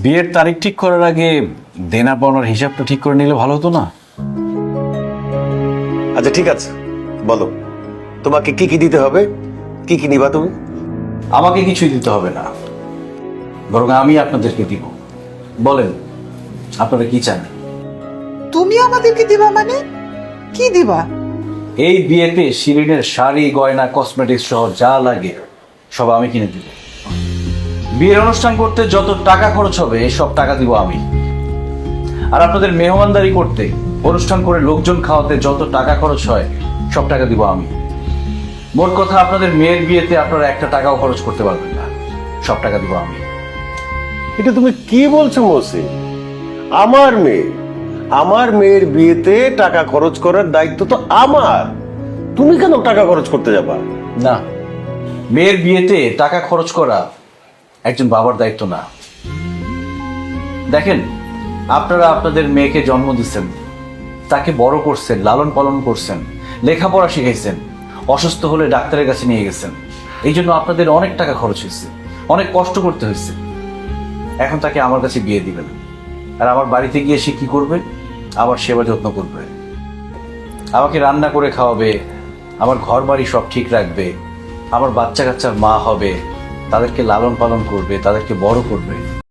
বিয়ের তারিখ ঠিক করার আগে দেনা পাওনার হিসাবটা ঠিক করে নিলে ভালো হতো না? আচ্ছা ঠিক আছে, বলো তোমাকে কি কি দিতে হবে, কি কি নিবা তুমি? আমাকে কিছুই দিতে হবে না, বরং আমি আপনাদেরকে দিব। বলেন আপনারা কি চান? তুমি আমাদেরকে দিবা মানে কি দিবা? এই বিয়েতে শিরিনের শাড়ি গয়না কসমেটিক্স সহ যা লাগে সব আমি কিনে দিব। বিয়ের অনুষ্ঠান করতে যত টাকা খরচ হবে সব টাকা দিব আমি। আর আপনাদের মেহমানদারি করতে, অনুষ্ঠান করে লোকজন খাওয়াতে যত টাকা খরচ হয় সব টাকা দিব আমি। মোট কথা আপনাদের মেয়ের বিয়েতে আপনারা একটা টাকাও খরচ করতে পারবেন না, সব টাকা দিব আমি। এটা তুমি কি বলছো মৌসি? আমার মেয়ের বিয়েতে টাকা খরচ করার দায়িত্ব তো আমার, তুমি কেন টাকা খরচ করতে যাবা? না, মেয়ের বিয়েতে টাকা খরচ করা একজন বাবার দায়িত্ব না। দেখেন, আপনারা আপনাদের মেয়েকে জন্ম দিচ্ছেন, তাকে বড় করছেন, লালন পালন করছেন, লেখাপড়া শিখাইছেন, অসুস্থ হলে ডাক্তারের কাছে নিয়ে গেছেন। এই জন্য আপনাদের অনেক টাকা খরচ হয়েছে, অনেক কষ্ট করতে হয়েছে। এখন তাকে আমার কাছে বিয়ে দিবেন, আর আমার বাড়িতে গিয়ে সে কি করবে? আমার সেবা যত্ন করবে, আমাকে রান্না করে খাওয়াবে, আমার ঘর বাড়ি সব ঠিক রাখবে, আমার বাচ্চা কাচ্চার মা হবে, তাদেরকে লালন পালন করবে, তাদেরকে বড় করবে।